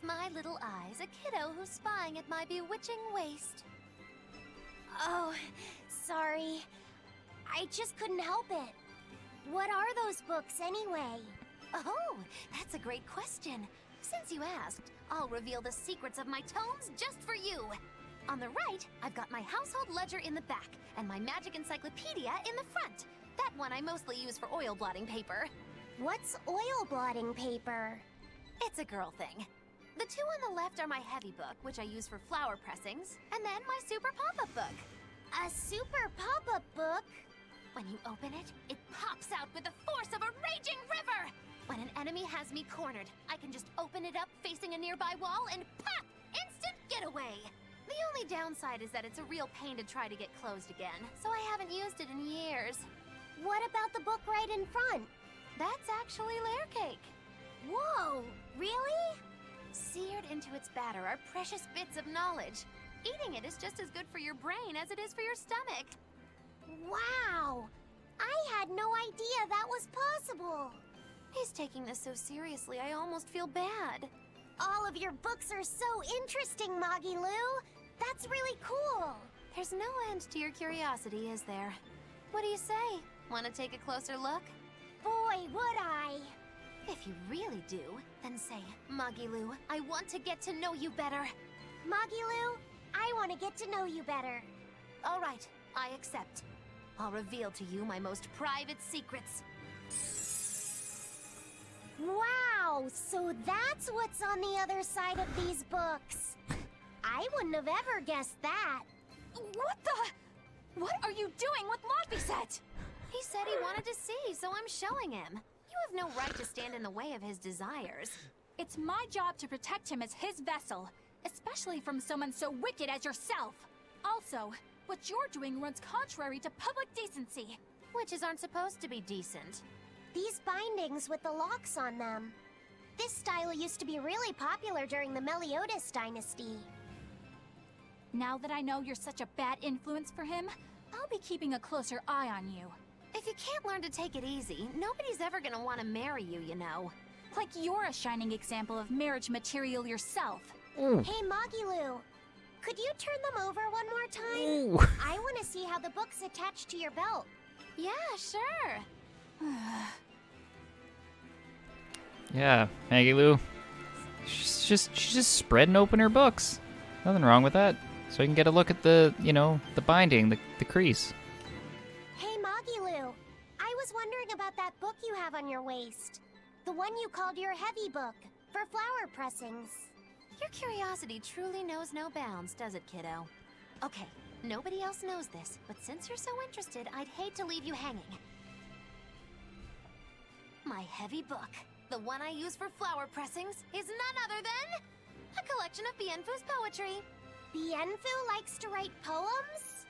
with my little eyes a kiddo who's spying at my bewitching waist. Oh, sorry. I just couldn't help it. What are those books anyway? Oh, that's a great question. Since you asked, I'll reveal the secrets of my tomes just for you. On the right, I've got my household ledger in the back, and my magic encyclopedia in the front. That one I mostly use for oil blotting paper. What's oil blotting paper? It's a girl thing. The two on the left are my heavy book, which I use for flower pressings, and then my super pop-up book. A super pop-up book? When you open it, it pops out with the force of a raging river! When an enemy has me cornered, I can just open it up facing a nearby wall and pop! Instant getaway! The only downside is that it's a real pain to try to get closed again, so I haven't used it in years. What about the book right in front? That's actually layer cake. Whoa, really? Seared into its batter are precious bits of knowledge. Eating it is just as good for your brain as it is for your stomach. Wow! I had no idea that was possible. He's taking this so seriously, I almost feel bad. All of your books are so interesting, Magilu. That's really cool. There's no end to your curiosity, is there? What do you say? Want to take a closer look? Boy, would I. If you really do, then say, Magilu, I want to get to know you better. Magilu, I want to get to know you better. All right, I accept. I'll reveal to you my most private secrets. Wow, so that's what's on the other side of these books. I wouldn't have ever guessed that. What are you doing with Lapiset? He said he wanted to see, so I'm showing him. You have no right to stand in the way of his desires. It's my job to protect him as his vessel, especially from someone so wicked as yourself. Also, what you're doing runs contrary to public decency. Witches aren't supposed to be decent. These bindings with the locks on them. This style used to be really popular during the Meliodas dynasty. Now that I know you're such a bad influence for him, I'll be keeping a closer eye on you. If you can't learn to take it easy, nobody's ever gonna want to marry you, you know. Like you're a shining example of marriage material yourself. Ooh. Hey, Magilu, could you turn them over one more time? Ooh. I want to see how the book's attached to your belt. Yeah, sure. Yeah, Maggie Lou. She's just spreading open her books. Nothing wrong with that. So I can get a look at the, the binding, the crease. Hey, Magilu, I was wondering about that book you have on your waist. The one you called your heavy book, for flower pressings. Your curiosity truly knows no bounds, does it, kiddo? Okay, nobody else knows this, but since you're so interested, I'd hate to leave you hanging. My heavy book, the one I use for flower pressings, is none other than a collection of Bienfu's poetry. Bienfu likes to write poems?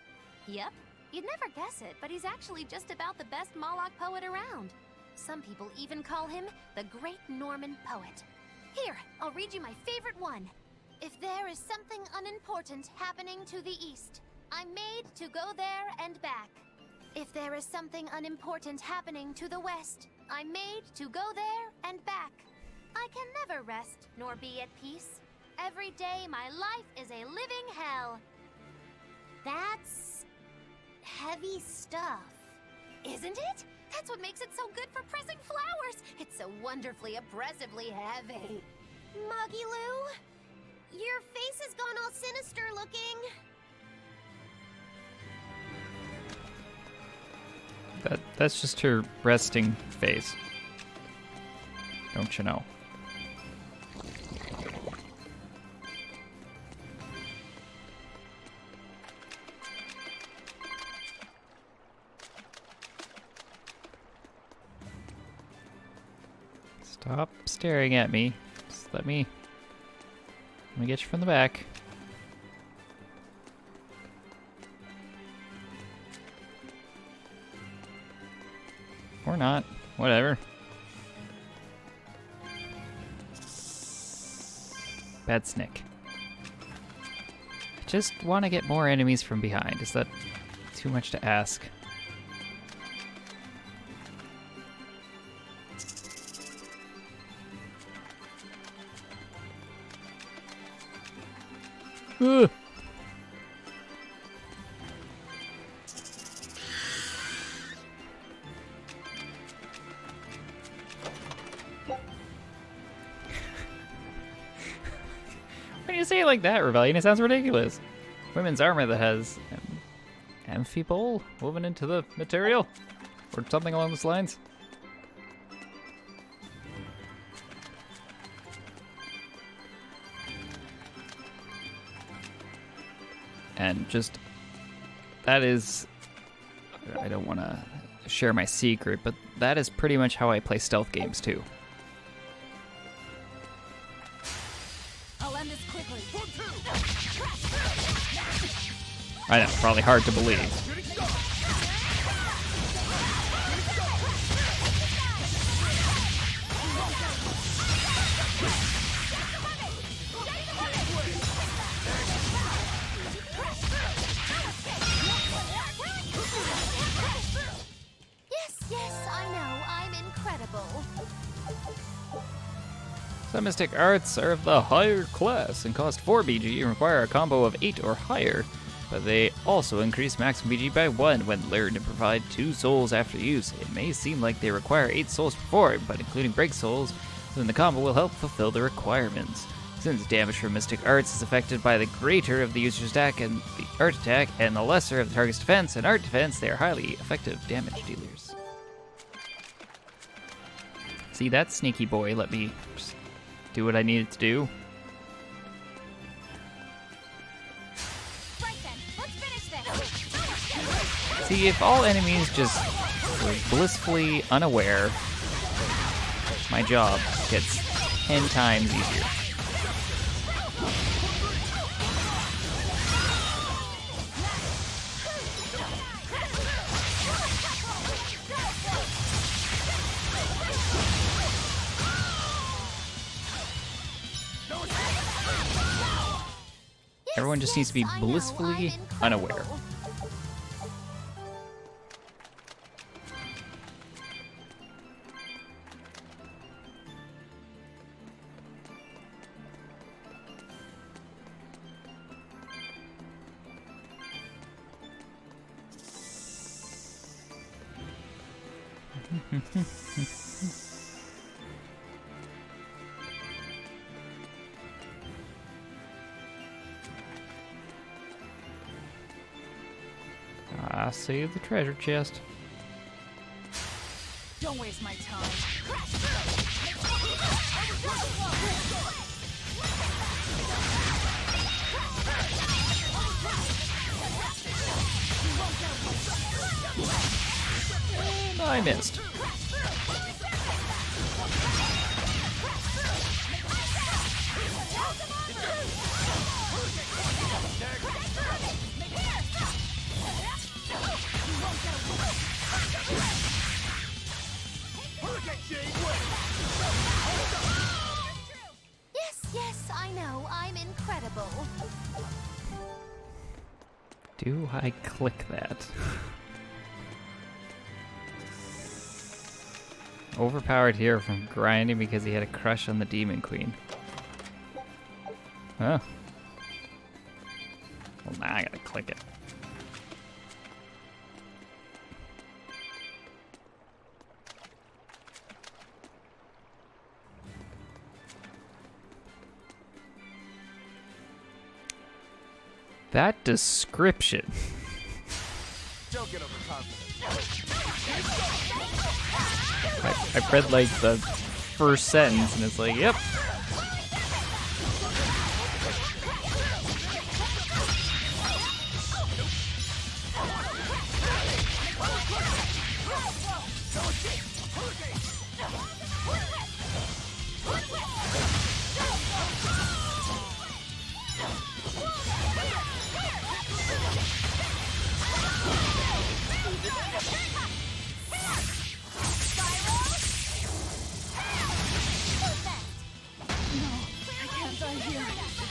Yep. You'd never guess it, but he's actually just about the best Moloch poet around. Some people even call him the Great Norman Poet. Here, I'll read you my favorite one. If there is something unimportant happening to the east, I'm made to go there and back. If there is something unimportant happening to the west, I'm made to go there and back. I can never rest nor be at peace. Every day my life is a living hell. That's heavy stuff. Isn't it? That's what makes it so good for pressing flowers. It's so wonderfully, oppressively heavy. Magilu, your face has gone all sinister looking. That's just her resting face. Don't you know? Stop staring at me. Just let me get you from the back. Or not. Whatever. Bad Snick. I just want to get more enemies from behind. Is that too much to ask? Ugh. When you say it like that, Rebellion, it sounds ridiculous. Women's armor that has amphibole woven into the material, or something along those lines. And just, that is, I don't want to share my secret, but that is pretty much how I play stealth games too. I'll end this quickly. I know, probably hard to believe. Yes, I know. I'm incredible. Some mystic arts are of the higher class and cost 4 BG and require a combo of 8 or higher, but they also increase maximum BG by 1 when learned and provide 2 souls after use. It may seem like they require 8 souls before, but including break souls, then the combo will help fulfill the requirements. Since damage from mystic arts is affected by the greater of the user's attack and the art attack, and the lesser of the target's defense and art defense, they are highly effective damage dealers. See, that sneaky boy let me just do what I needed to do. Right then, let's finish this. See, if all enemies just were blissfully unaware, my job gets 10 times easier. Everyone just needs to be I know, blissfully I'm unaware. incredible. I see the treasure chest. Don't waste my time. And I missed. Yes, I know. I'm incredible. Do I click that? Overpowered here from grinding because he had a crush on the Demon Queen. Huh. Well, now I gotta click it. That description. Don't get overconfident. I read like the first sentence and it's like, yep.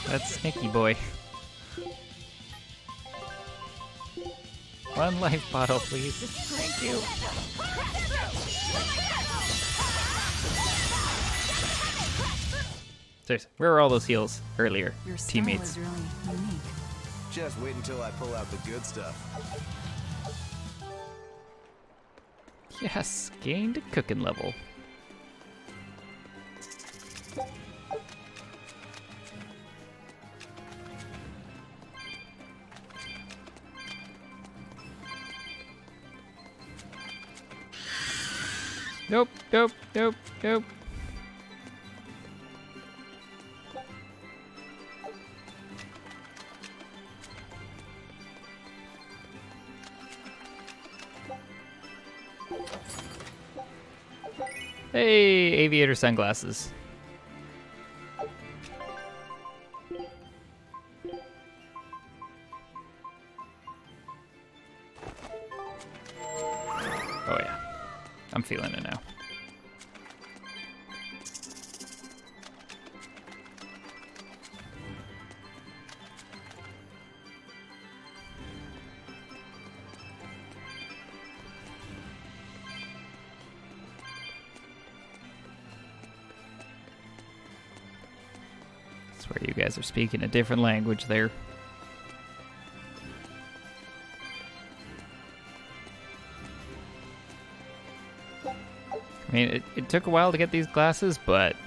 That's Sneaky Boy. One life bottle, please. Thank you. Seriously, where were all those heals earlier? Your style Teammates. is really unique. Just wait until I pull out the good stuff. Yes, gained a cooking level. Nope, nope, nope, nope. Hey, aviator sunglasses. Oh yeah, I'm feeling it now. I swear you guys are speaking a different language there. I mean, it took a while to get these glasses, but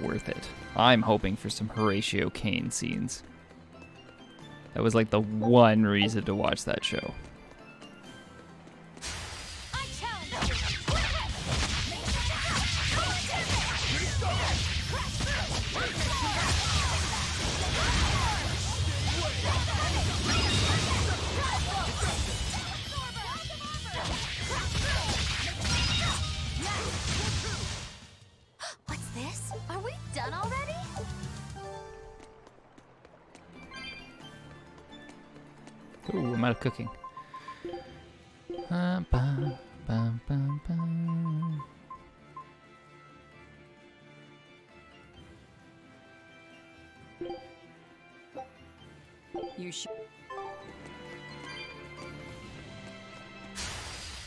worth it. I'm hoping for some Horatio Kane scenes. That was like the one reason to watch that show. What's this? Are we done already? Ooh, I'm out of cooking. Bum, bum, bum, bum. You should.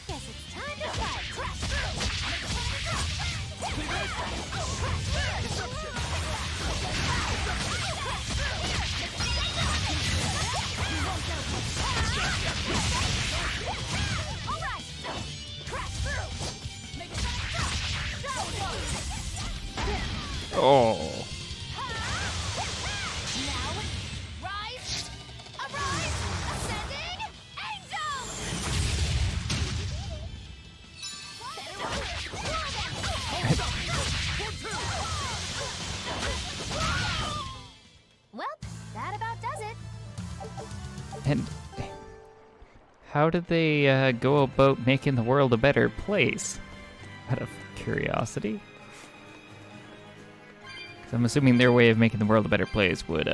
Guess it's time to fight. Crash through. All right. Crash through. Oh. Now, rise, arise, ascending, angel! Well, that about does it. And how did they go about making the world a better place? Out of curiosity? 'Cause I'm assuming their way of making the world a better place would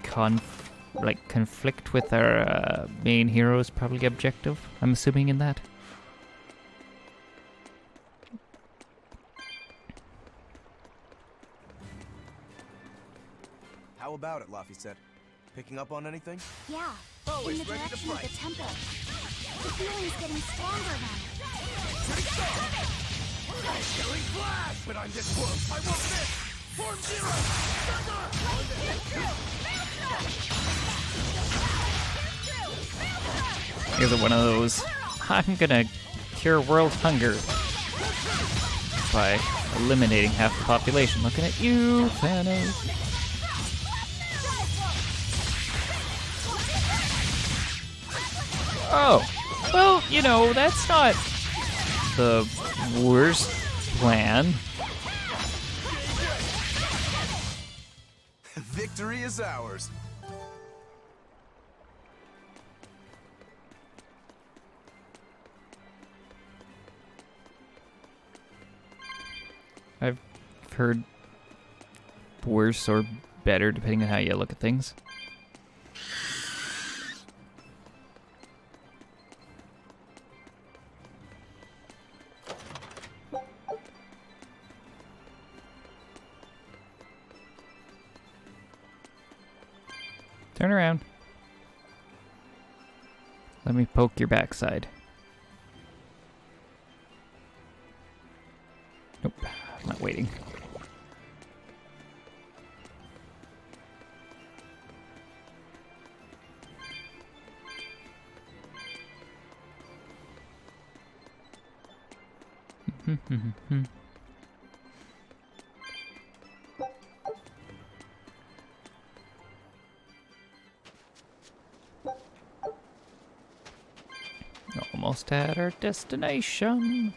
conflict with our main hero's probably objective. I'm assuming in that. How about it, Laffy said? Picking up on anything? Yeah, Always in the ready to direction of fight. the temple. The feeling's getting stronger now. Killing flash! But I'm this close. I won't miss! Form zero! Here's one of those. I'm gonna cure world hunger by eliminating half the population. Looking at you, Thanos. Oh, well, you know, that's not the worst plan. Victory is ours. I've heard worse or better depending on how you look at things. Turn around. Let me poke your backside. Nope, I'm not waiting. Almost at our destination.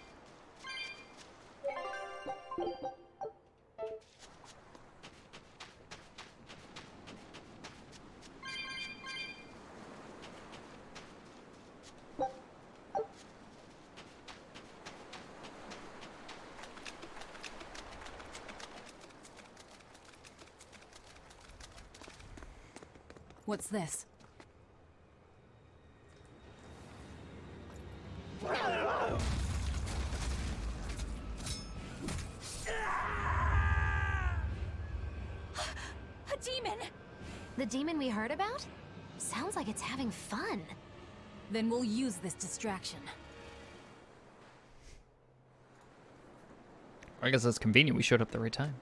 What's this? A demon! The demon we heard about? Sounds like it's having fun. Then we'll use this distraction. I guess that's convenient. We showed up at the right time.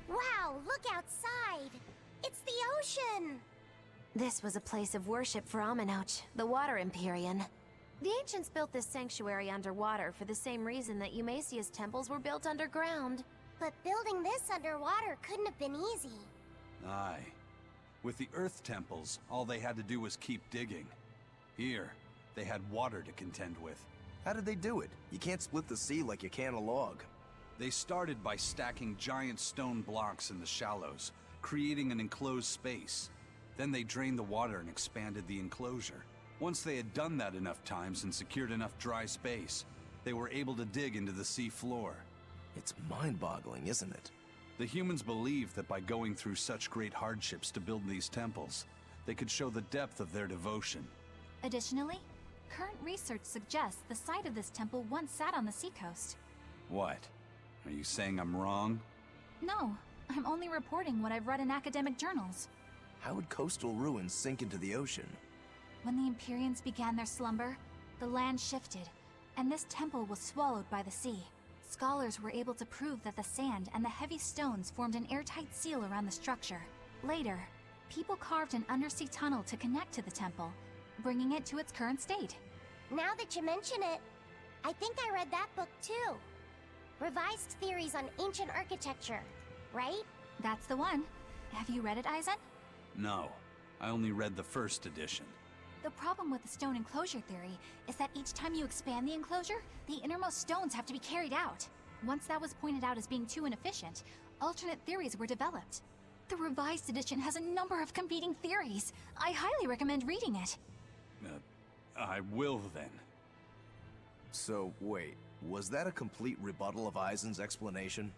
Wow, look outside! It's the ocean! This was a place of worship for Aminoch, the Water Empyrean. The ancients built this sanctuary underwater for the same reason that Eumasia's temples were built underground. But building this underwater couldn't have been easy. Aye. With the Earth temples, all they had to do was keep digging. Here, they had water to contend with. How did they do it? You can't split the sea like you can a log. They started by stacking giant stone blocks in the shallows, creating an enclosed space. Then they drained the water and expanded the enclosure. Once they had done that enough times and secured enough dry space, they were able to dig into the sea floor. It's mind-boggling, isn't it? The humans believed that by going through such great hardships to build these temples, they could show the depth of their devotion. Additionally, current research suggests the site of this temple once sat on the seacoast. What? Are you saying I'm wrong? No, I'm only reporting what I've read in academic journals. How would coastal ruins sink into the ocean? When the Empyreans began their slumber, the land shifted, and this temple was swallowed by the sea. Scholars were able to prove that the sand and the heavy stones formed an airtight seal around the structure. Later, people carved an undersea tunnel to connect to the temple, bringing it to its current state. Now that you mention it, I think I read that book too. Revised Theories on Ancient Architecture, right? That's the one. Have you read it, Aizen? No. I only read the first edition. The problem with the stone enclosure theory is that each time you expand the enclosure, the innermost stones have to be carried out. Once that was pointed out as being too inefficient, alternate theories were developed. The revised edition has a number of competing theories. I highly recommend reading it. I will then. So, wait, was that a complete rebuttal of Aizen's explanation?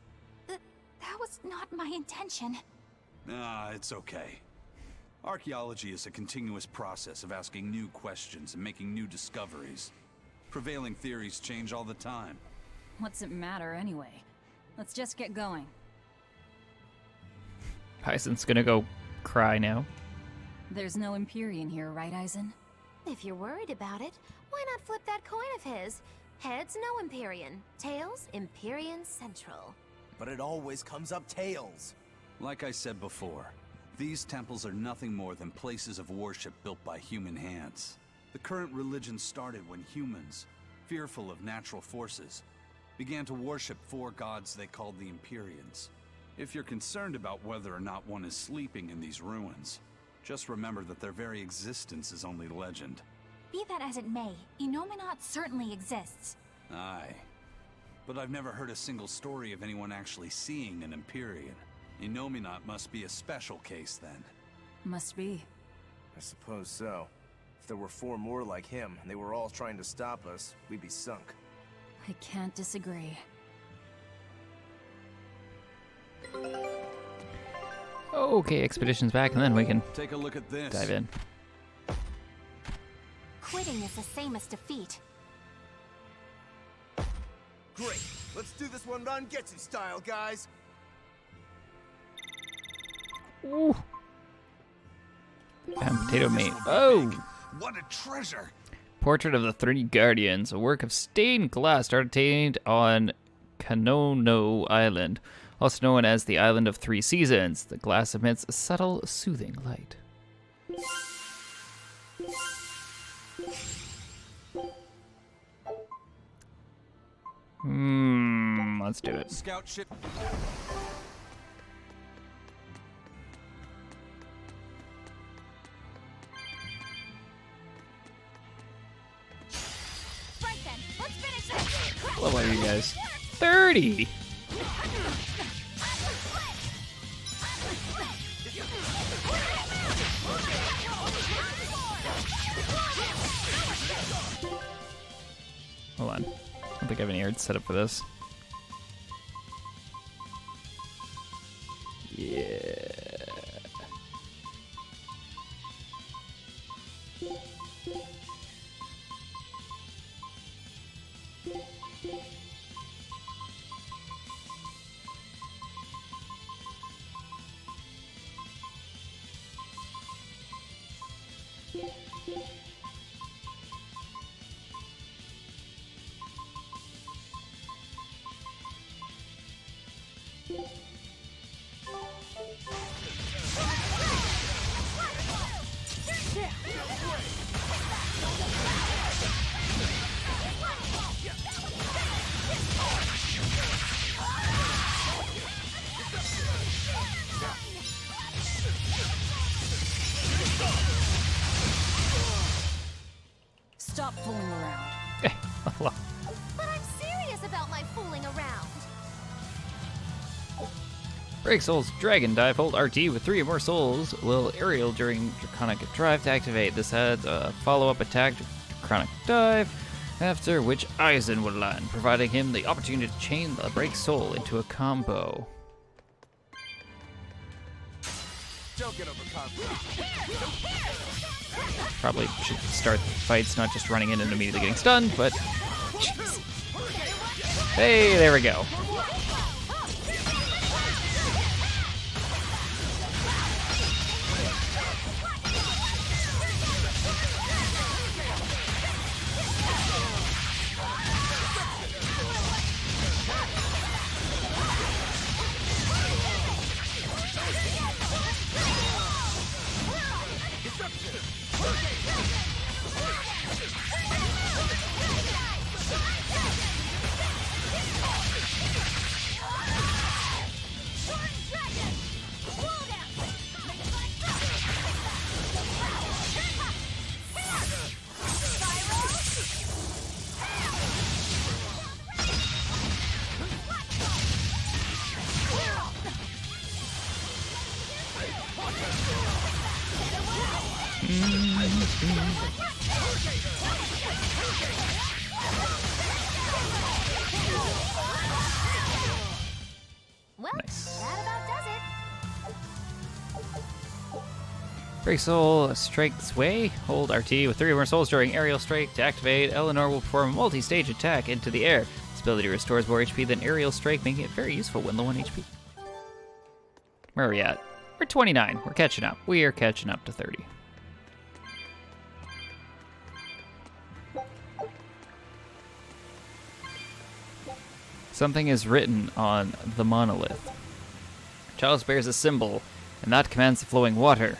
That was not my intention. It's okay. Archaeology is a continuous process of asking new questions and making new discoveries. Prevailing theories change all the time. What's it matter anyway? Let's just get going. Aizen's gonna go cry now. There's no Empyrean here, right, Aizen? If you're worried about it, why not flip that coin of his? Heads, no Empyrean. Tails, Empyrean Central. But it always comes up tails. Like I said before, these temples are nothing more than places of worship built by human hands. The current religion started when humans, fearful of natural forces, began to worship four gods they called the Empyreans. If you're concerned about whether or not one is sleeping in these ruins, just remember that their very existence is only legend. Be that as it may, Inominat certainly exists. Aye. But I've never heard a single story of anyone actually seeing an Empyrean. Inominat must be a special case then. Must be. I suppose so. If there were four more like him, and they were all trying to stop us, we'd be sunk. I can't disagree. Okay, expedition's back, and then we can Take a look at this. dive in. Quitting is the same as defeat. Great! Let's do this one Rangetsu style, guys! Ooh. And potato meat. Oh! What a treasure! Portrait of the 30 Guardians, a work of stained glass obtained on Kanono Island, also known as the Island of Three Seasons. The glass emits a subtle, soothing light. Let's do it. Scout ship. Right then, let's finish this. What are you guys? 30! Hold on. I don't think I have any arts set up for this. Yeah. Stop fooling around. Well, But I'm serious about my fooling around. Break Souls Dragon Dive. Hold RT with 3 or more souls. Will aerial during Draconic Drive to activate. This adds a follow-up attack to Draconic Dive, after which Aizen would land, providing him the opportunity to chain the Break Soul into a combo. Don't get overconfident. Probably should start the fights, not just running in and immediately getting stunned, but... Jeez. Hey, there we go. Well, Nice. that about does it. Break Soul strikes way. Hold RT with 3 or more souls during aerial strike to activate. Eleanor will perform a multi-stage attack into the air. This ability restores more HP than aerial strike, making it very useful when low on HP. Where are we at? We're 29. We're catching up. We are catching up to 30. Something is written on the monolith. Chalice bears a symbol, and that commands the flowing water.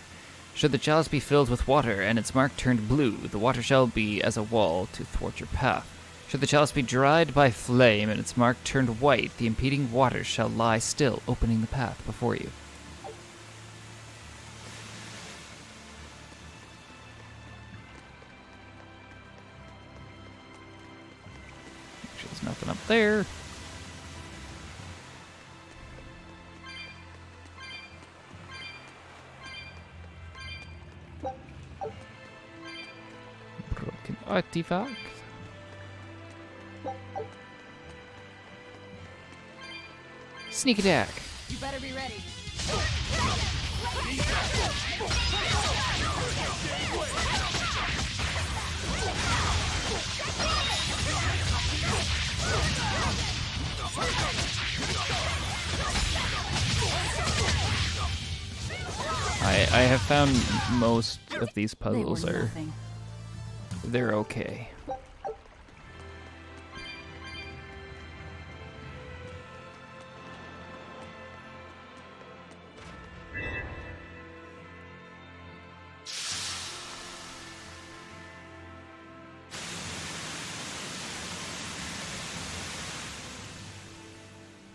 Should the chalice be filled with water and its mark turned blue, the water shall be as a wall to thwart your path. Should the chalice be dried by flame and its mark turned white, the impeding water shall lie still, opening the path before you. Make sure there's nothing up there. Broken artifact. Sneak attack. You better be ready. I have found most of these They were puzzles are nothing. they're okay.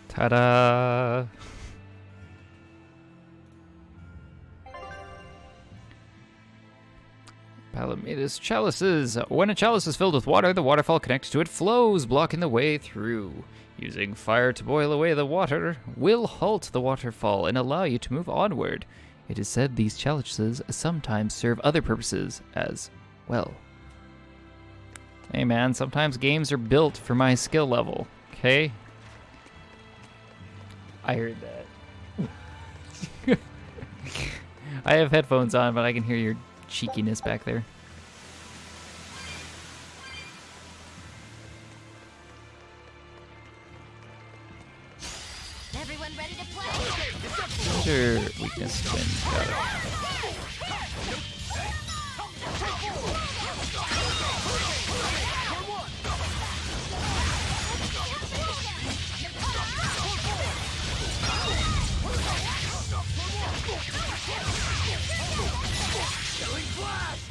Ta-da! Palametus chalices. When a chalice is filled with water, the waterfall connected to it flows, blocking the way through. Using fire to boil away the water will halt the waterfall and allow you to move onward. It is said these chalices sometimes serve other purposes as well. Hey man, sometimes games are built for my skill level, okay? I heard that. I have headphones on, but I can hear your cheekiness back there. Everyone ready to play? Sure, weakness twin. Got it.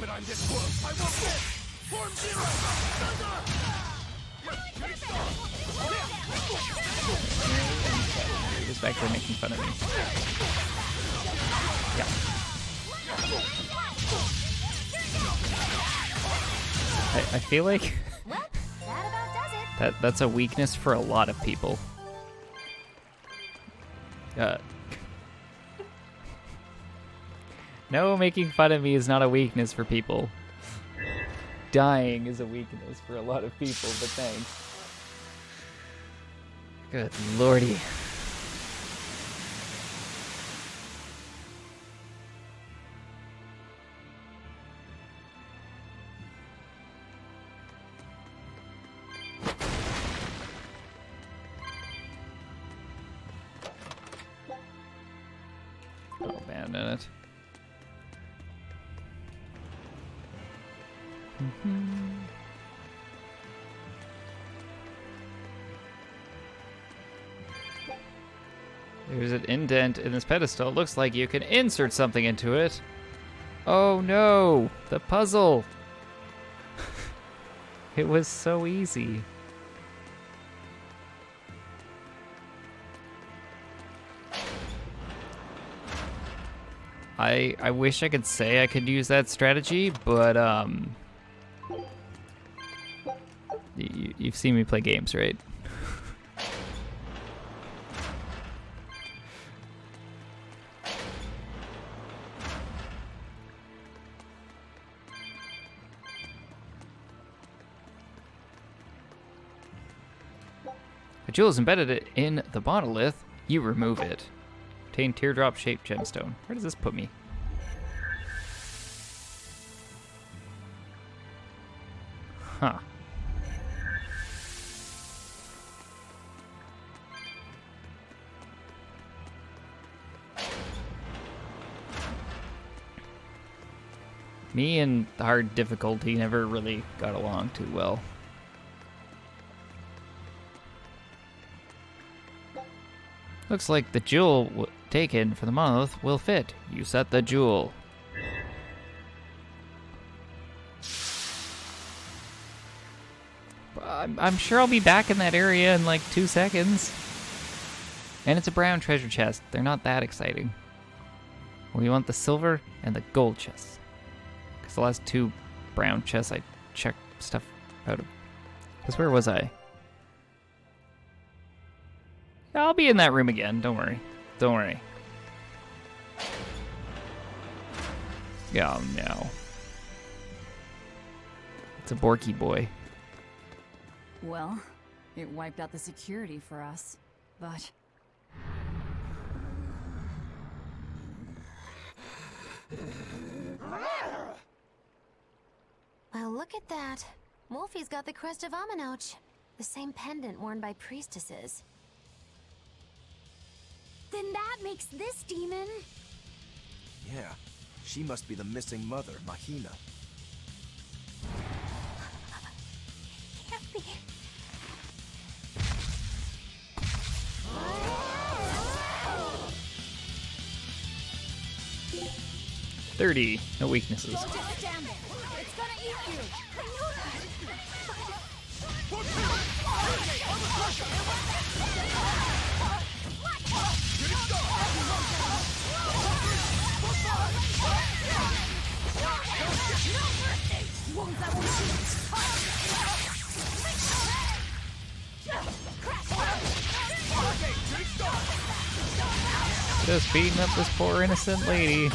But I'm this close. I won't miss. Form zero. He's back there making fun of me. Yeah. I feel like Well, that about does it. that's a weakness for a lot of people. No, making fun of me is not a weakness for people. Dying is a weakness for a lot of people, but thanks. Good lordy. I'll abandon it. There's an indent in this pedestal. It looks like you can insert something into it. Oh no! The puzzle! It was so easy. I wish I could say I could use that strategy, but you've seen me play games, right? A jewel is embedded in the monolith. You remove it. Obtain teardrop-shaped gemstone. Where does this put me? Huh. Me and hard difficulty never really got along too well. Looks like the jewel taken from the monolith will fit. You set the jewel. I'm sure I'll be back in that area in like 2 seconds. And it's a brown treasure chest. They're not that exciting. We want the silver and the gold chests. Because the last 2 brown chests I checked stuff out of. Because where was I? I'll be in that room again. Don't worry. Don't worry. Oh no. It's a Borky boy. Well, it wiped out the security for us, but... Well, look at that. Wolfie's got the crest of Aminoch. The same pendant worn by priestesses. Then that makes this demon. Yeah, she must be the missing mother, Mahina. Can't be. 30. No weaknesses. Don't just stand there. It's gonna eat you. I know that. Just beating up this poor innocent lady.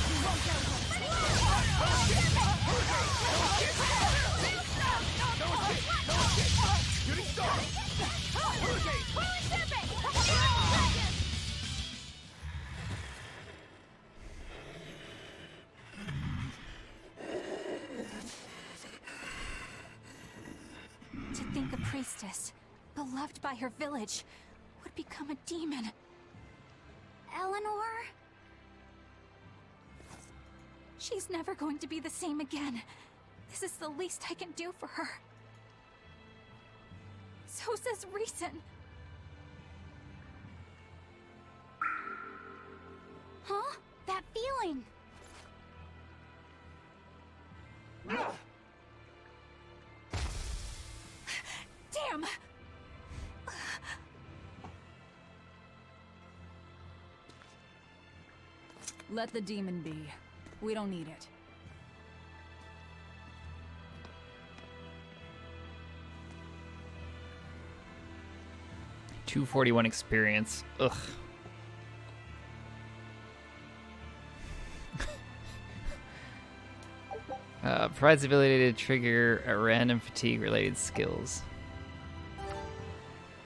To think a priestess, beloved by her village, would become a demon. Eleanor? She's never going to be the same again. This is the least I can do for her. So says reason. Huh? That feeling! Damn! Let the demon be. We don't need it. $241 experience. Ugh. Provides the ability to trigger a random fatigue-related skills.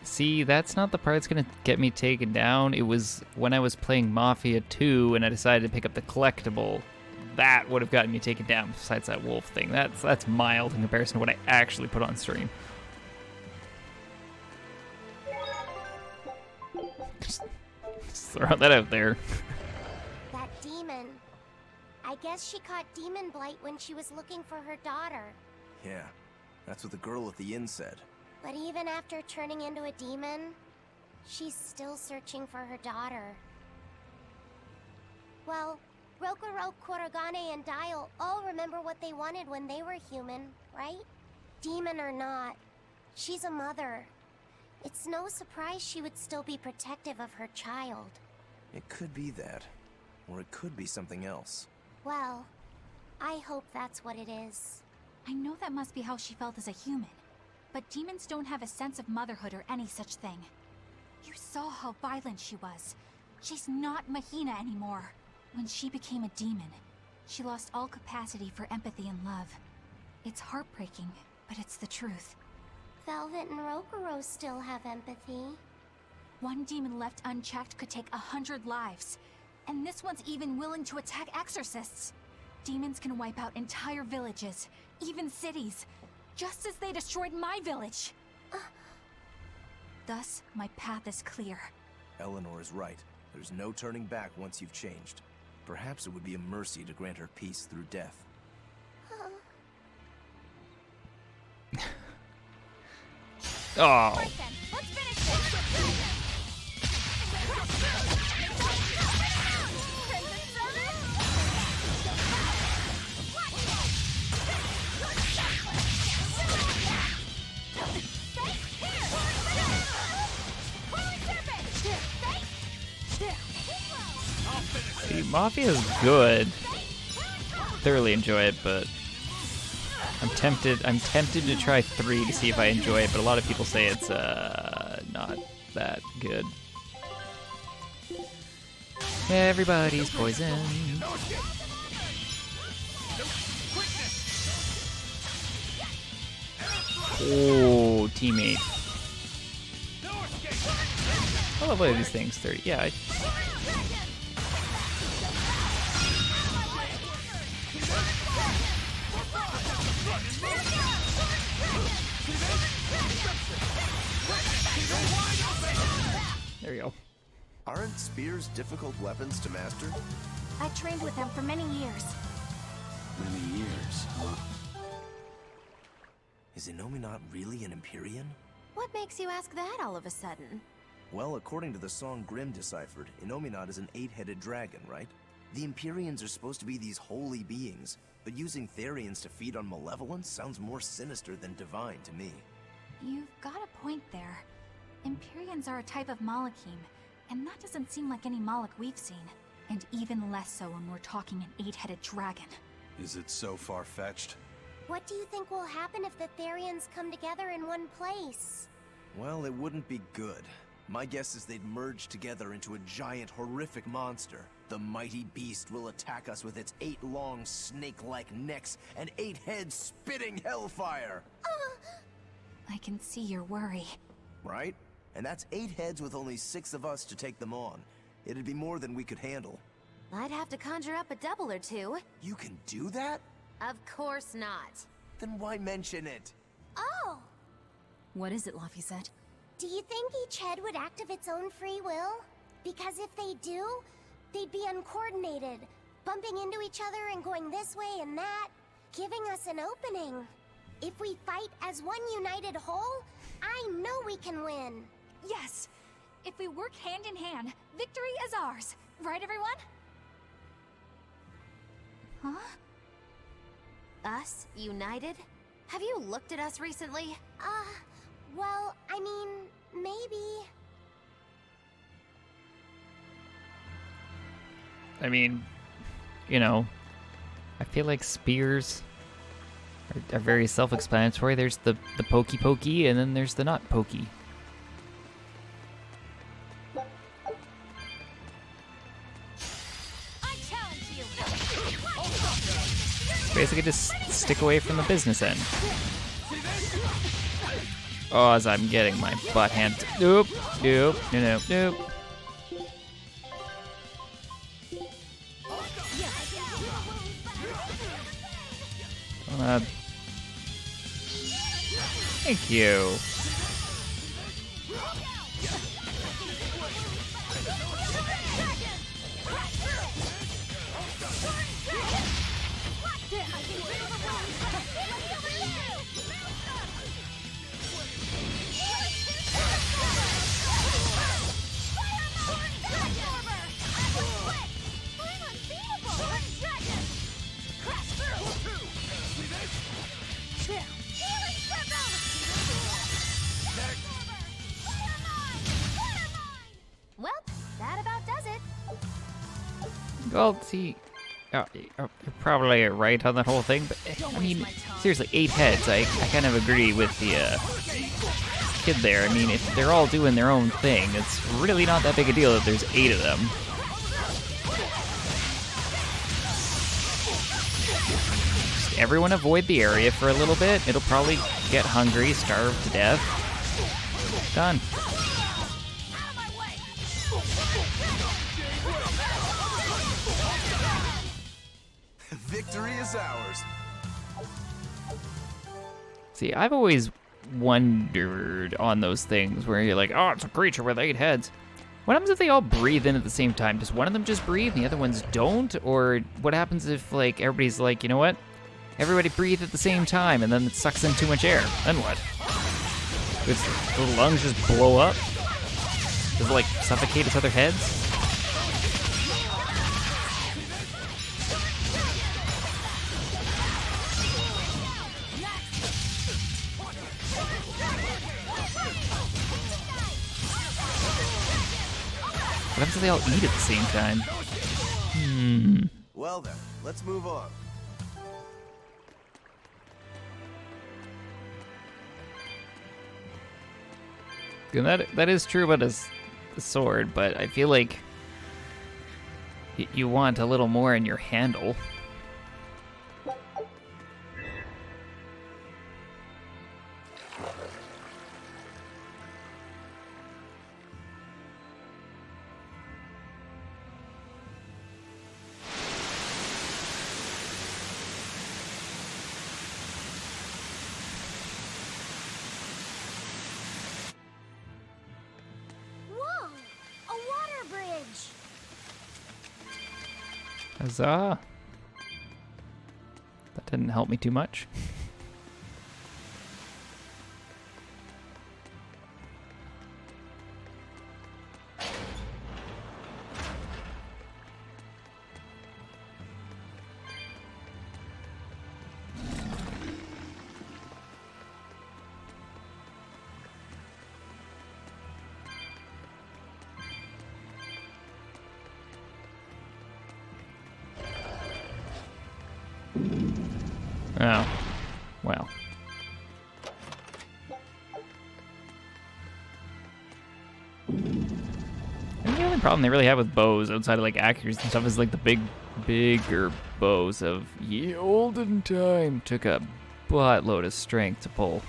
See, that's not the part that's gonna get me taken down. It was when I was playing Mafia 2 and I decided to pick up the collectible. That would have gotten me taken down, besides that wolf thing. That's mild in comparison to what I actually put on stream. Just throw that out there. That demon. I guess she caught demon blight when she was looking for her daughter. Yeah, that's what the girl at the inn said. But even after turning into a demon, she's still searching for her daughter. Well, Rokurok, Kurogane, and Dial all remember what they wanted when they were human, right? Demon or not, she's a mother. It's no surprise she would still be protective of her child. It could be that, or it could be something else. Well, I hope that's what it is. I know that must be how she felt as a human. But demons don't have a sense of motherhood or any such thing. You saw how violent she was. She's not Mahina anymore. When she became a demon, she lost all capacity for empathy and love. It's heartbreaking, but it's the truth. Velvet and Rokuro still have empathy. One demon left unchecked could take 100 lives. And this one's even willing to attack exorcists. Demons can wipe out entire villages, even cities, just as they destroyed my village. Thus, my path is clear. Eleanor is right. There's no turning back once you've changed. Perhaps it would be a mercy to grant her peace through death. Oh. Right then, let's finish this. See, Mafia is good. Thoroughly enjoy it, but I'm tempted to try 3 to see if I enjoy it, but a lot of people say it's not that good. Everybody's poisoned. Oh, teammate. I love one of these things. 30. Yeah. There you go. Aren't spears difficult weapons to master? I trained with them for many years. Many years, huh? Is Inomi not really an Empyrean? What makes you ask that all of a sudden? Well, according to the song Grimm deciphered, Inominat is an 8-headed dragon, right? The Empyreans are supposed to be these holy beings, but using Therians to feed on malevolence sounds more sinister than divine to me. You've got a point there. Empyreans are a type of Malachim, and that doesn't seem like any Malach we've seen. And even less so when we're talking an 8-headed dragon. Is it so far-fetched? What do you think will happen if the Therians come together in one place? Well, it wouldn't be good. My guess is they'd merge together into a giant, horrific monster. The mighty beast will attack us with its 8 long, snake-like necks and 8 heads spitting hellfire! I can see your worry. Right? And that's 8 heads with only 6 of us to take them on. It'd be more than we could handle. I'd have to conjure up a double or two. You can do that? Of course not. Then why mention it? Oh! What is it, Laphicet? Do you think each head would act of its own free will? Because if they do, they'd be uncoordinated, bumping into each other and going this way and that, giving us an opening. If we fight as one united whole, I know we can win. Yes! If we work hand in hand, victory is ours. Right, everyone? Huh? Us? United? Have you looked at us recently? Well, I mean, maybe. I mean, you know, I feel like spears are very self-explanatory. There's the pokey pokey, and then there's the not pokey. I challenge you! Basically, just stick away from the business end. Oh, as I'm getting my butt handed. Nope, nope, nope, nope. Thank you. Well, that about does it. Well, see, you're probably right on that whole thing, but I mean, seriously, 8 heads. I kind of agree with the kid there. I mean, if they're all doing their own thing, it's really not that big a deal that there's 8 of them. Just everyone avoid the area for a little bit. It'll probably get hungry, starve to death. Done. Victory is ours. See, I've always wondered on those things where you're like, oh, it's a creature with 8 heads. What happens if they all breathe in at the same time? Does one of them just breathe and the other ones don't? Or what happens if, like, everybody's like, you know what? Everybody breathe at the same time and then it sucks in too much air. Then what? Does the lungs just blow up? Does it, like, suffocate its other heads? What happens if they all eat at the same time? Well then, let's move on. And that is true about a sword, but I feel like you want a little more in your handle. Whoa! A water bridge! Huzzah! That didn't help me too much. Oh, well. And the only problem they really have with bows outside of like accuracy and stuff is like the bigger bows of ye olden time took a buttload of strength to pull.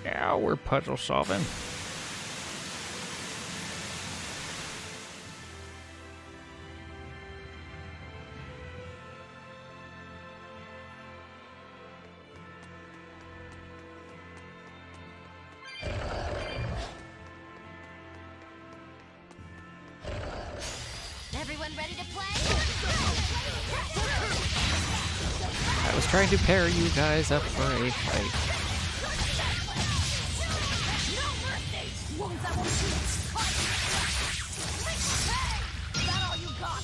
Now we're puzzle solving. Everyone ready to play? I was trying to pair you guys up for a fight. Is that all you got?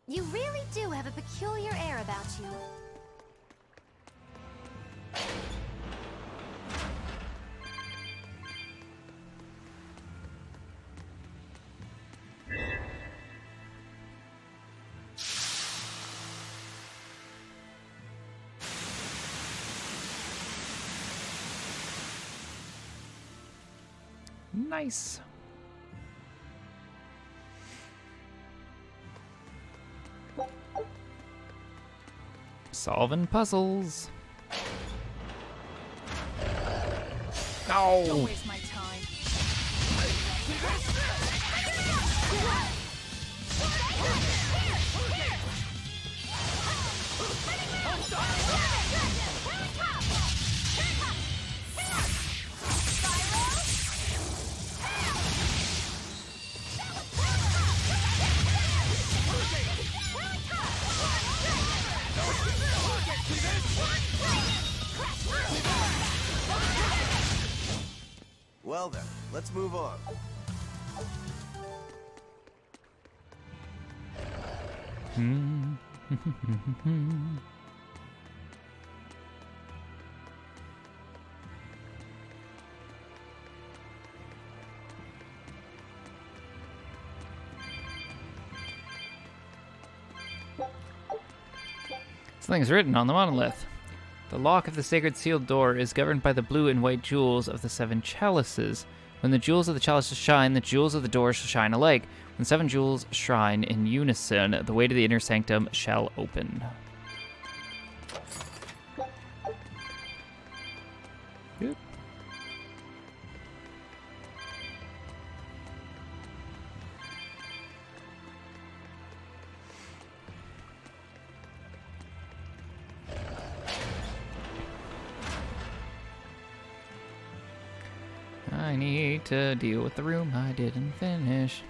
You really do have a peculiar air about you. Nice. Solving puzzles. Don't No. waste my time. Well then, let's move on. Something's written on the monolith. The lock of the sacred sealed door is governed by the blue and white jewels of the 7 chalices. When the jewels of the chalices shine, the jewels of the door shall shine alike. When 7 jewels shine in unison, the way to the inner sanctum shall open. Good. I need to deal with the room I didn't finish.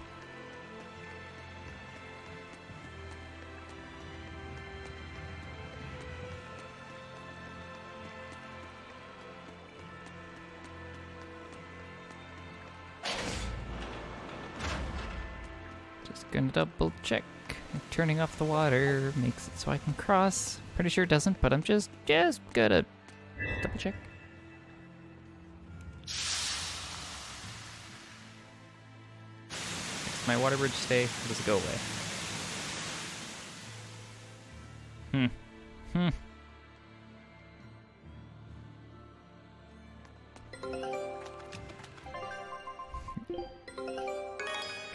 Just gonna double check. Turning off the water makes it so I can cross. Pretty sure it doesn't, but I'm just gonna double check. Does my water bridge stay, or does it go away?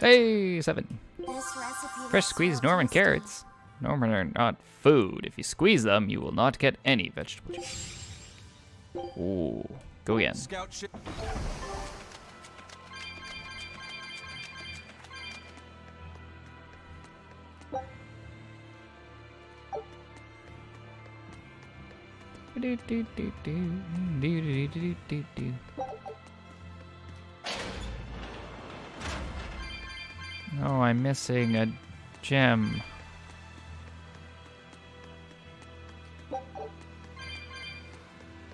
Hey, 7. This recipe Fresh squeezed Norman carrots. Norman are not food. If you squeeze them, you will not get any vegetable juice. Ooh. Go again. Scout ship. Oh, I'm missing a gem.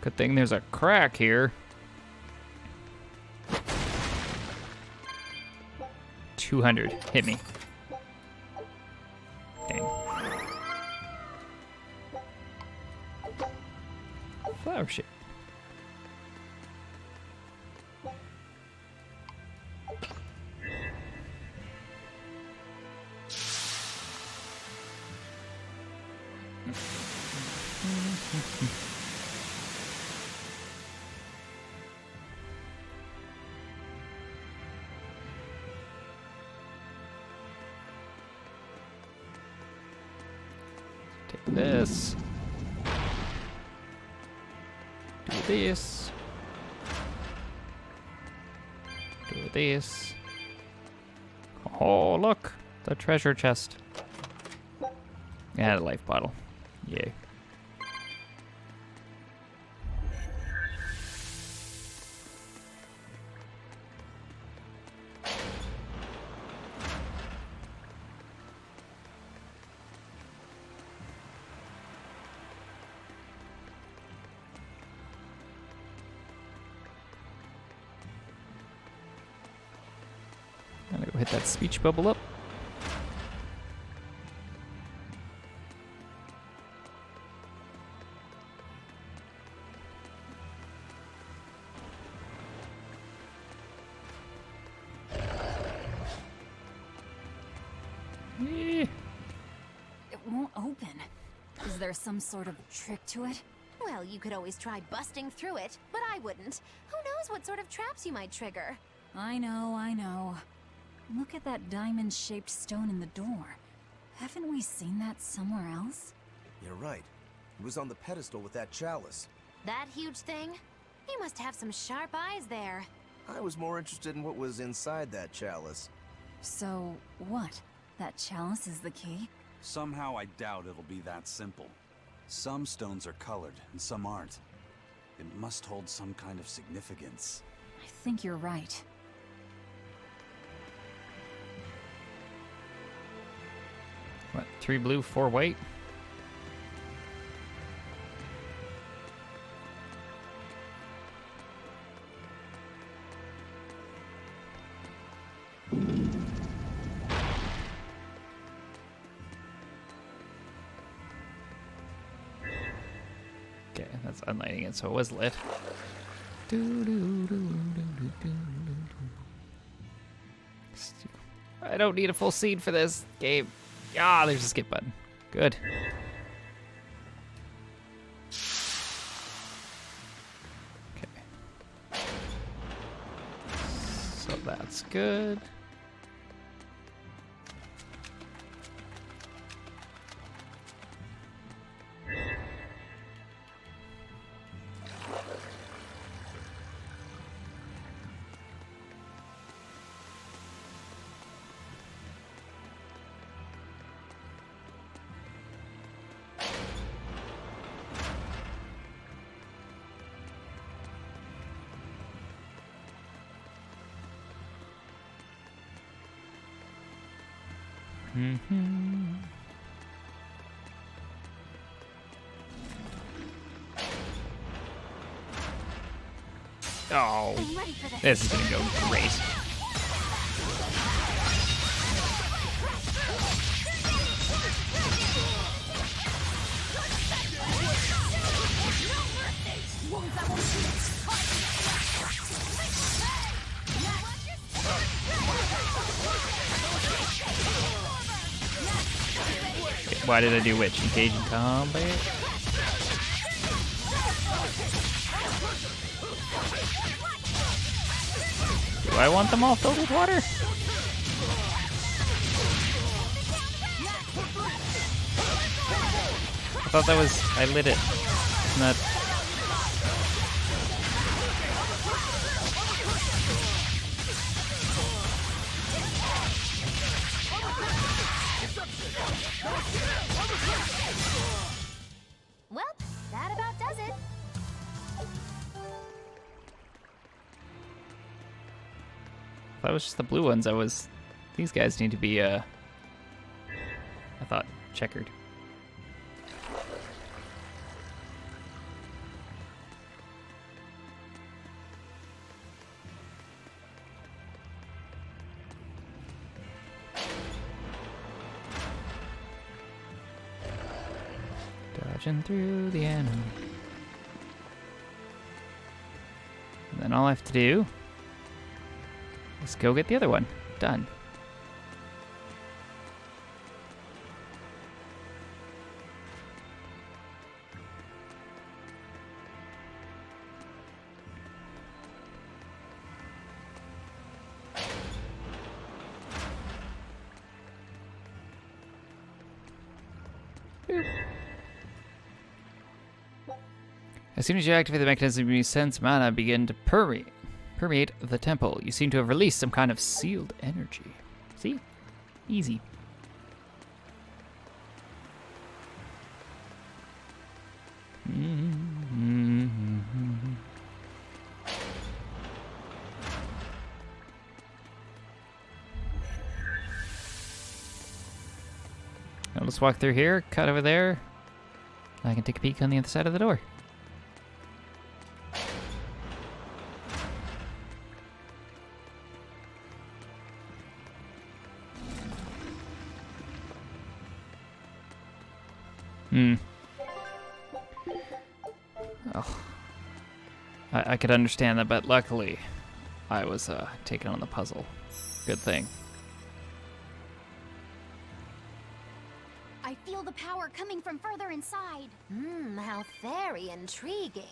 Good thing there's a crack here. 200. Hit me. Dang. Flower shit. Take this. Do this. Do this. Oh, look! The treasure chest. And a life bottle. Yay. I'm gonna go hit that speech bubble up. Eh. It won't open. Is there some sort of trick to it? Well, you could always try busting through it, but I wouldn't. Who knows what sort of traps you might trigger? I know. Look at that diamond-shaped stone in the door. Haven't we seen that somewhere else? You're right. It was on the pedestal with that chalice. That huge thing? You must have some sharp eyes there. I was more interested in what was inside that chalice. So, what? That chalice is the key? Somehow I doubt it'll be that simple. Some stones are colored and some aren't. It must hold some kind of significance. I think you're right. What? 3 blue, 4 white? Okay, that's unlighting it, so it was lit. I don't need a full scene for this game. Ah, there's a skip button. Good. Okay. So that's good. Mm-hmm. Oh, I'm ready for this. this is gonna go great. Why did I do which? Engage in combat? Do I want them all filled with water? I thought that was... I lit it. Isn't that... Well, that about does it. That was just the blue ones. These guys need to be, I thought, checkered. Dodging through the ammo. And then all I have to do is go get the other one. Done. As soon as you activate the mechanism, you sense mana begin to permeate the temple. You seem to have released some kind of sealed energy. See? Easy. Now let's walk through here, cut over there. I can take a peek on the other side of the door. Oh. I could understand that, but luckily I was taken on the puzzle. Good thing. I feel the power coming from further inside. How very intriguing.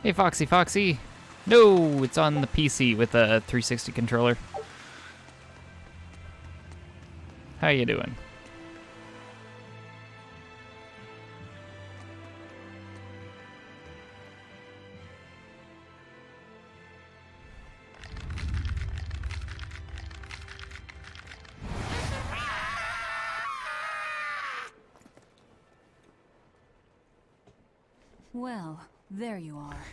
Hey, Foxy, Foxy. No, it's on the PC with a 360 controller. How you doing? Well, there you are.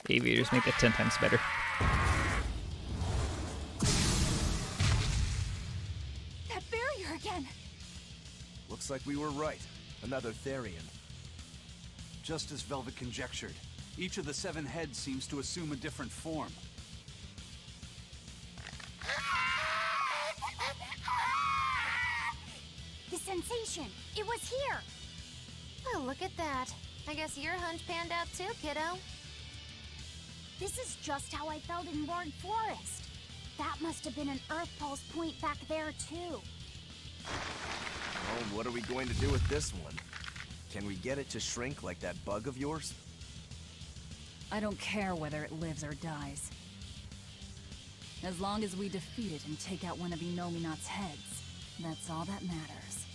Aviators make it 10 times better. That barrier again! Looks like we were right. Another Therian. Just as Velvet conjectured, each of the 7 heads seems to assume a different form. The sensation! It was here! Well, look at that. I guess your hunch panned out too, kiddo. This is just how I felt in Roared Forest. That must have been an Earth Pulse point back there, too. Well, what are we going to do with this one? Can we get it to shrink like that bug of yours? I don't care whether it lives or dies. As long as we defeat it and take out one of Inominat's heads, that's all that matters.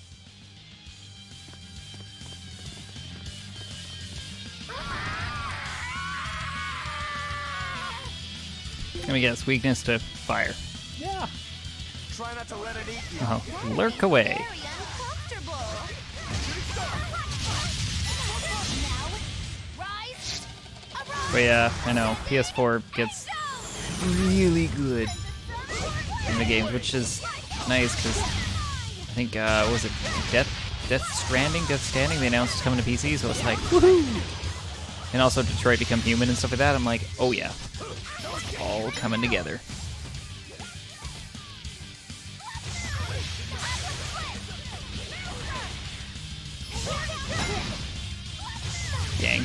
Let me guess, weakness to fire. Yeah. Try not to let it eat you. Oh, lurk away. Very uncomfortable. Now, rise, arise. But yeah, I know, PS4 gets really good in the games, which is nice because I think, what was it Death Stranding, they announced it's coming to PC, so it's like, woohoo! And also Detroit Become Human and stuff like that, I'm like, oh yeah. All coming together. Dang.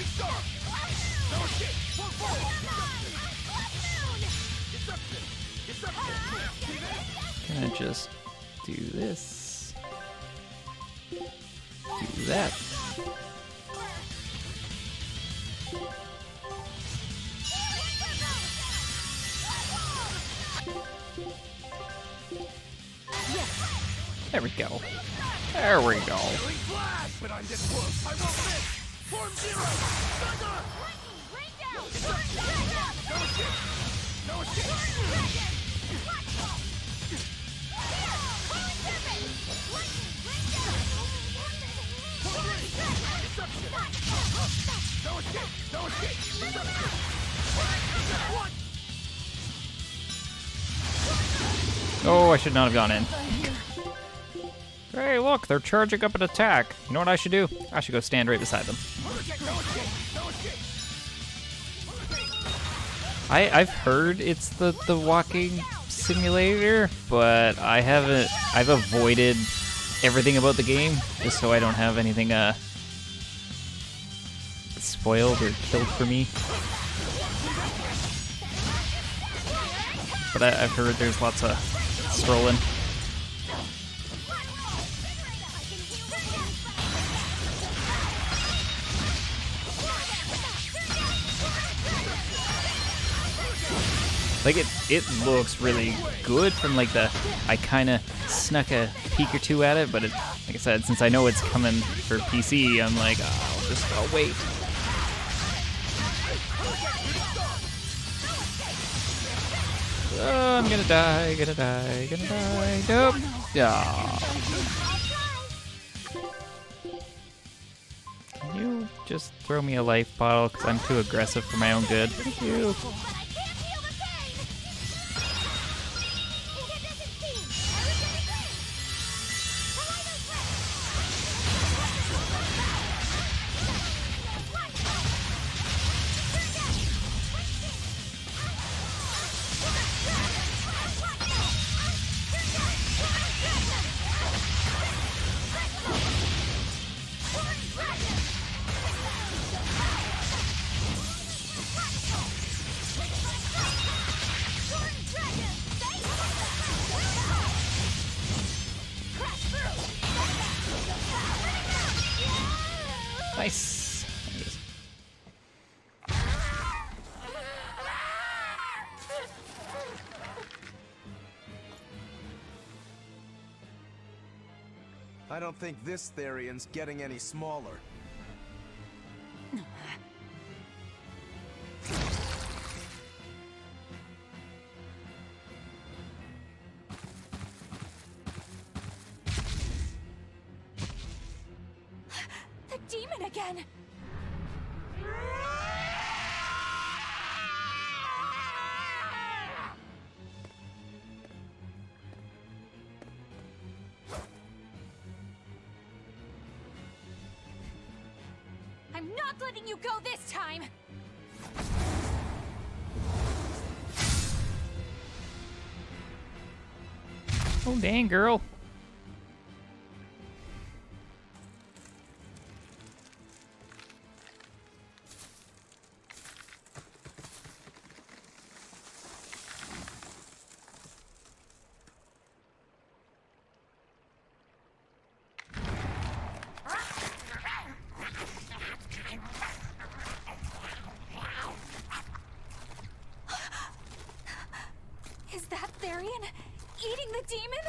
Gonna just do this. Do that. There we go. There we go. But I'm this close. I won't miss. Form 0. No Oh, I should not have gone in. Hey, look, they're charging up an attack. You know what I should do? I should go stand right beside them. I've heard it's the walking simulator, but I've avoided everything about the game just so I don't have anything spoiled or killed for me. But I've heard there's lots of strolling. Like it looks really good from like I kind of snuck a peek or two at it, but like I said, since I know it's coming for PC, I'm like, I'll wait. Oh, I'm gonna die. Nope. Yeah. Can you just throw me a life bottle? Because I'm too aggressive for my own good. Thank you. Nice. I don't think this Therian's getting any smaller. The demon again! I'm not letting you go this time! Oh, dang, girl. Is that Therian eating the demon?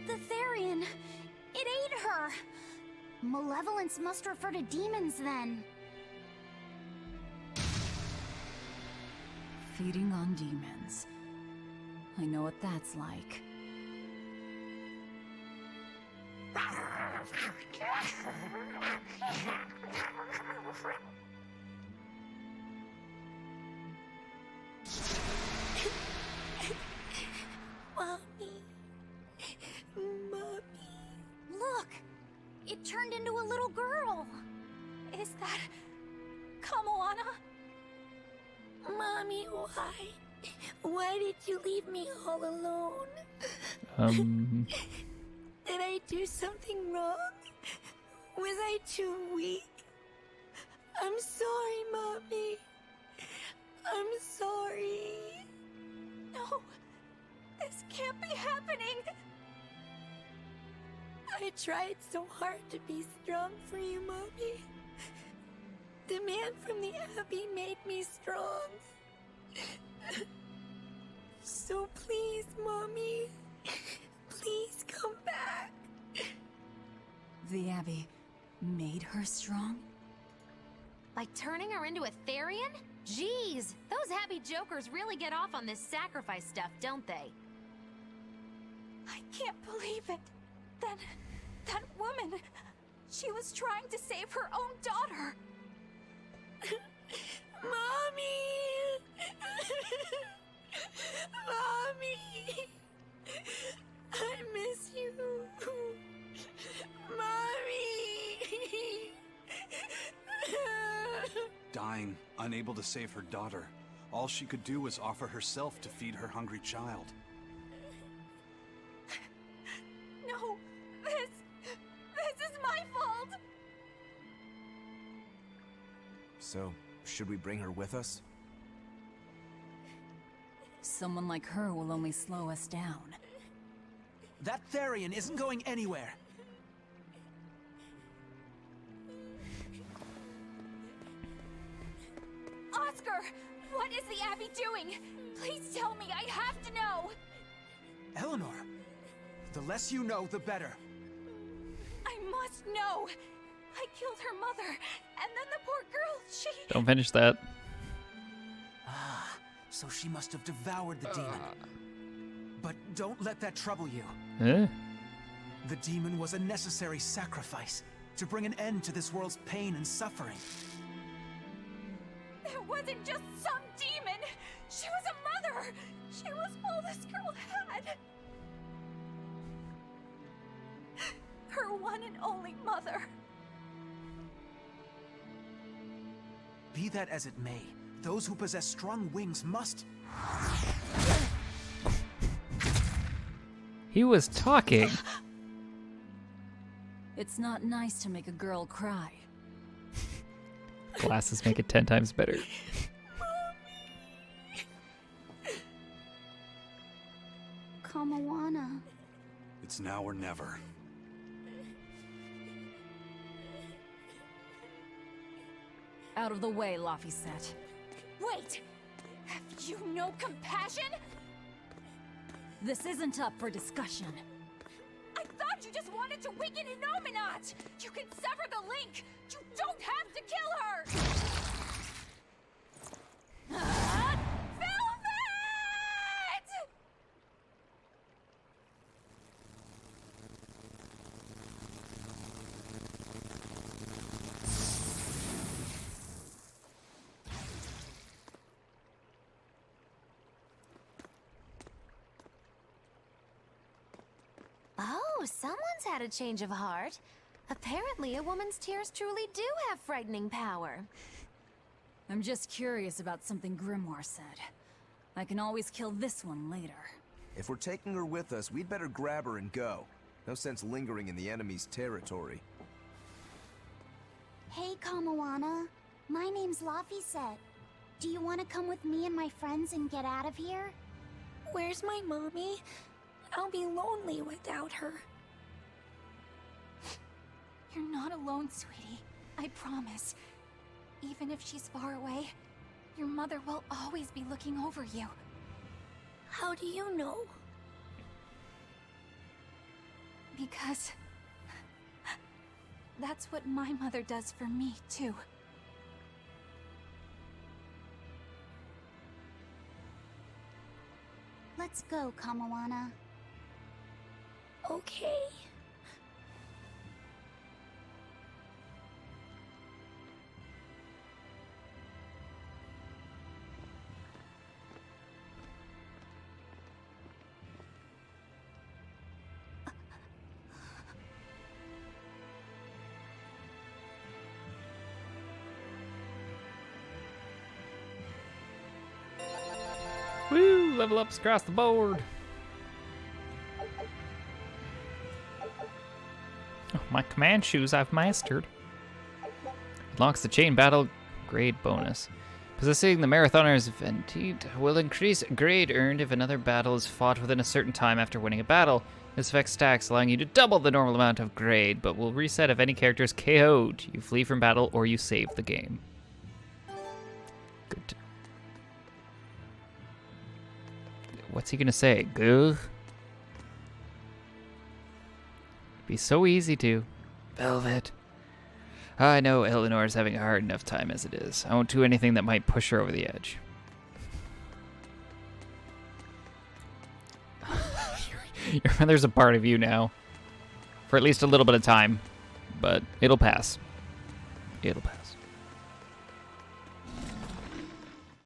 The Therian! It ate her! Malevolence must refer to demons then. Feeding on demons. I know what that's like. Mommy. Look! It turned into a little girl! Is that Kamoana? Mommy, why? Why did you leave me all alone? Did I do something wrong? Was I too weak? I'm sorry, Mommy. I'm sorry. No! This can't be happening! I tried so hard to be strong for you, Mommy. The man from the Abbey made me strong. So please, Mommy, please come back. The Abbey made her strong? By turning her into a Therian? Jeez, those happy jokers really get off on this sacrifice stuff, don't they? I can't believe it. Then, that woman, she was trying to save her own daughter. Mommy! Mommy! I miss you. Mommy! Dying, unable to save her daughter, all she could do was offer herself to feed her hungry child. No, this is my fault. So, should we bring her with us? Someone like her will only slow us down. That Therian isn't going anywhere. Oscar, what is the Abbey doing? Please tell me, I have to know. Eleanor, the less you know, the better. I must know. I killed her mother, and then the poor girl, she... Don't finish that. Ah, so she must have devoured the demon. But don't let that trouble you. Eh? The demon was a necessary sacrifice to bring an end to this world's pain and suffering. It wasn't just some demon. She was a mother. She was all this girl had. Her one and only mother. Be that as it may, those who possess strong wings must... He was talking. It's not nice to make a girl cry. Glasses make it 10 times better. Kamawana. It's now or never. Out of the way, Laphicet. Wait! Have you no compassion? This isn't up for discussion. I thought you just wanted to weaken Innominat! You can sever the link! You don't have to kill her! Velvet! Oh, someone's had a change of heart. Apparently, a woman's tears truly do have frightening power. I'm just curious about something Grimoire said. I can always kill this one later. If we're taking her with us, we'd better grab her and go. No sense lingering in the enemy's territory. Hey, Kamawana. My name's Laphicet. Do you want to come with me and my friends and get out of here? Where's my mommy? I'll be lonely without her. You're not alone, sweetie. I promise. Even if she's far away, your mother will always be looking over you. How do you know? Because... that's what my mother does for me, too. Let's go, Kamawana. Okay. Woo! Level ups across the board. Oh, my command shoes I've mastered. Unlocks the chain battle grade bonus. Possessing the Marathoner's Ventite will increase grade earned if another battle is fought within a certain time after winning a battle. This effect stacks, allowing you to double the normal amount of grade, but will reset if any character is KO'd, you flee from battle, or you save the game. Good. What's he gonna say? Goo? Be so easy to. Velvet. I know Eleanor's having a hard enough time as it is. I won't do anything that might push her over the edge. Your mother's a part of you now. for at least a little bit of time, but it'll pass. It'll pass.